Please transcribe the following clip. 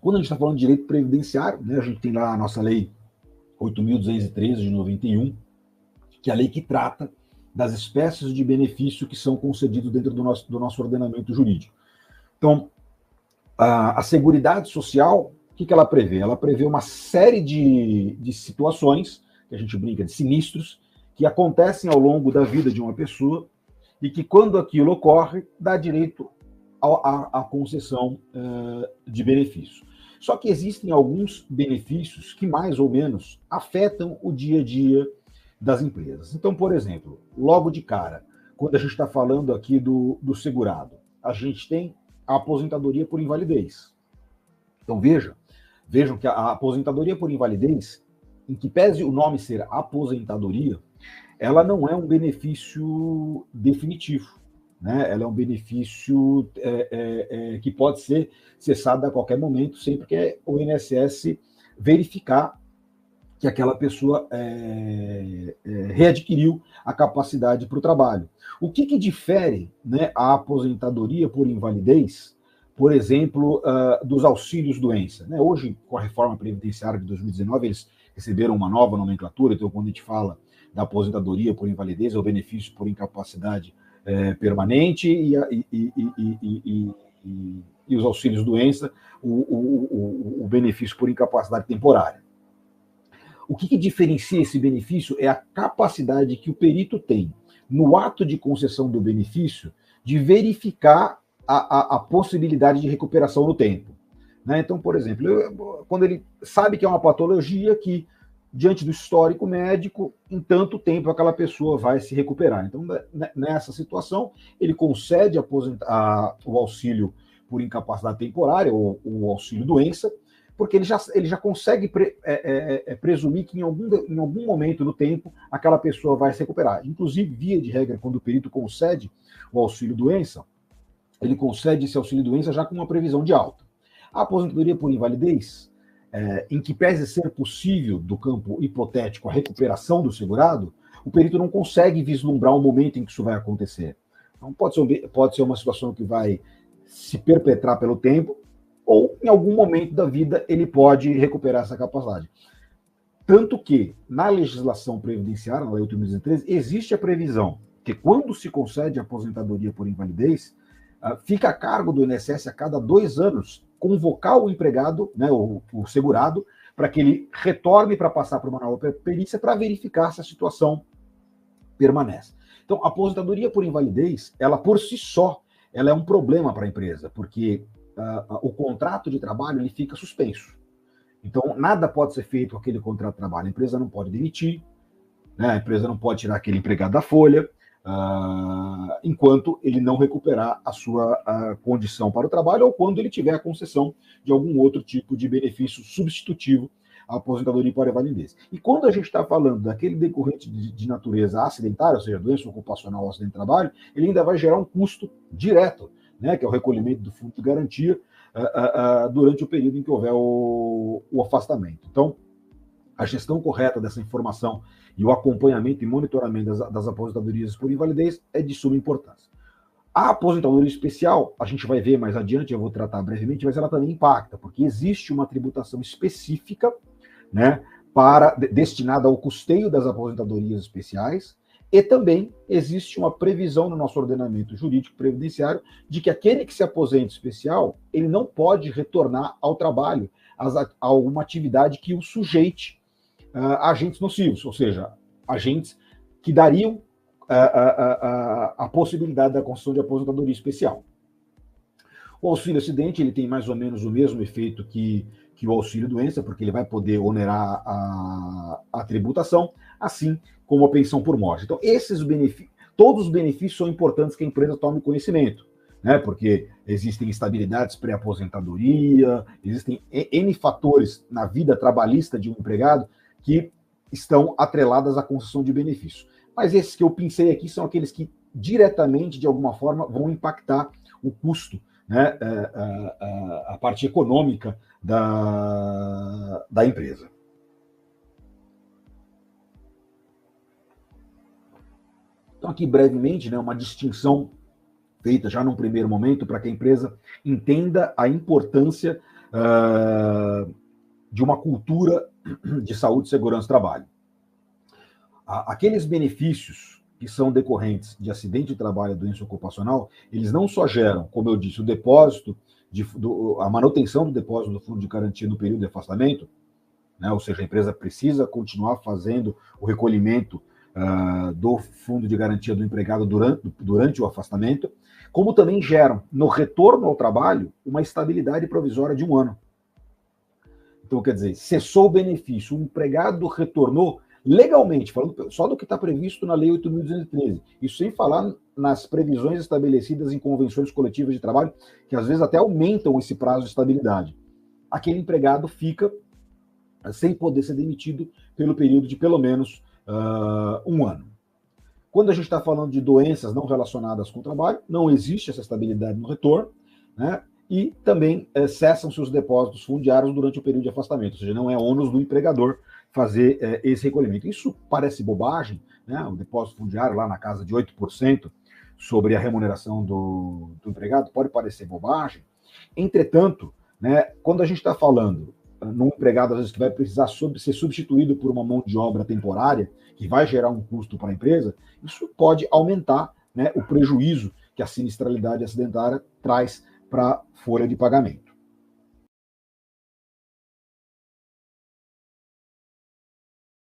Quando a gente está falando de direito previdenciário, né, a gente tem lá a nossa lei 8.213 de 91, que é a lei que trata das espécies de benefício que são concedidos dentro do nosso ordenamento jurídico. Então, a Seguridade Social, o que ela prevê? Ela prevê uma série de situações, que a gente brinca de sinistros, que acontecem ao longo da vida de uma pessoa e que, quando aquilo ocorre, dá direito à concessão de benefício. Só que existem alguns benefícios que, mais ou menos, afetam o dia a dia das empresas. Então, por exemplo, logo de cara, quando a gente está falando aqui do segurado, a gente tem a aposentadoria por invalidez. Então, vejam que a aposentadoria por invalidez, em que pese o nome ser aposentadoria, ela não é um benefício definitivo, né? Ela é um benefício que pode ser cessado a qualquer momento, sempre que o INSS verificar que aquela pessoa readquiriu a capacidade para o trabalho. O que difere, né, a aposentadoria por invalidez, por exemplo, dos auxílios-doença? Né? Hoje, com a reforma previdenciária de 2019, eles receberam uma nova nomenclatura, então quando a gente fala da aposentadoria por invalidez, é o benefício por incapacidade permanente e os auxílios-doença, o benefício por incapacidade temporária. O que diferencia esse benefício é a capacidade que o perito tem, no ato de concessão do benefício, de verificar a possibilidade de recuperação no tempo. Né? Então, por exemplo, quando ele sabe que é uma patologia que, diante do histórico médico, em tanto tempo aquela pessoa vai se recuperar. Então, nessa situação, ele concede o auxílio por incapacidade temporária, ou o auxílio-doença, porque ele já consegue presumir que em algum momento do tempo aquela pessoa vai se recuperar. Inclusive, via de regra, quando o perito concede o auxílio-doença, ele concede esse auxílio-doença já com uma previsão de alta. A aposentadoria por invalidez, em que pese ser possível, do campo hipotético, a recuperação do segurado, o perito não consegue vislumbrar o momento em que isso vai acontecer. Então, pode ser uma situação que vai se perpetrar pelo tempo, ou em algum momento da vida ele pode recuperar essa capacidade. Tanto que, na legislação previdenciária, na Lei 8.213, existe a previsão que, quando se concede a aposentadoria por invalidez, fica a cargo do INSS a cada 2 anos convocar o empregado, né, o segurado, para que ele retorne para passar por uma nova perícia para verificar se a situação permanece. Então, a aposentadoria por invalidez, ela por si só, ela é um problema para a empresa, porque o contrato de trabalho ele fica suspenso. Então, nada pode ser feito com aquele contrato de trabalho. A empresa não pode demitir, né? A empresa não pode tirar aquele empregado da folha, enquanto ele não recuperar a sua condição para o trabalho ou quando ele tiver a concessão de algum outro tipo de benefício substitutivo à aposentadoria por invalidez. E quando a gente está falando daquele decorrente de natureza acidentária, ou seja, doença ocupacional ou acidente de trabalho, ele ainda vai gerar um custo direto, né, que é o recolhimento do fundo de garantia durante o período em que houver o afastamento. Então, a gestão correta dessa informação e o acompanhamento e monitoramento das aposentadorias por invalidez é de suma importância. A aposentadoria especial, a gente vai ver mais adiante, eu vou tratar brevemente, mas ela também impacta, porque existe uma tributação específica, né, destinada ao custeio das aposentadorias especiais, e também existe uma previsão no nosso ordenamento jurídico previdenciário de que aquele que se aposenta especial, ele não pode retornar ao trabalho, a alguma atividade que o sujeite a agentes nocivos, ou seja, agentes que dariam a possibilidade da concessão de aposentadoria especial. O auxílio-acidente ele tem mais ou menos o mesmo efeito que o auxílio-doença, porque ele vai poder onerar a tributação, assim como a pensão por morte. Então, todos os benefícios são importantes que a empresa tome conhecimento, né? Porque existem instabilidades pré-aposentadoria, existem N fatores na vida trabalhista de um empregado que estão atreladas à concessão de benefícios. Mas esses que eu pensei aqui são aqueles que diretamente, de alguma forma, vão impactar o custo, né, a parte econômica da empresa. Então, aqui brevemente, né, uma distinção feita já num primeiro momento para que a empresa entenda a importância de uma cultura de saúde, segurança e trabalho. Aqueles benefícios que são decorrentes de acidente de trabalho e doença ocupacional, eles não só geram, como eu disse, o depósito, a manutenção do depósito do fundo de garantia no período de afastamento, né? Ou seja, a empresa precisa continuar fazendo o recolhimento do fundo de garantia do empregado durante o afastamento, como também geram, no retorno ao trabalho, uma estabilidade provisória de 1 ano. Então, quer dizer, cessou o benefício, o empregado retornou legalmente, falando só do que está previsto na Lei 8.213, isso sem falar nas previsões estabelecidas em convenções coletivas de trabalho, que às vezes até aumentam esse prazo de estabilidade. Aquele empregado fica sem poder ser demitido pelo período de pelo menos 1 ano. Quando a gente está falando de doenças não relacionadas com o trabalho, não existe essa estabilidade no retorno, né? E também cessam-se os depósitos fundiários durante o período de afastamento, ou seja, não é ônus do empregador fazer esse recolhimento. Isso parece bobagem, né? O depósito fundiário lá na casa de 8% sobre a remuneração do empregado pode parecer bobagem. Entretanto, né, quando a gente está falando num empregado, às vezes, que vai precisar ser substituído por uma mão de obra temporária, que vai gerar um custo para a empresa, isso pode aumentar, né, o prejuízo que a sinistralidade acidentária traz para a folha de pagamento.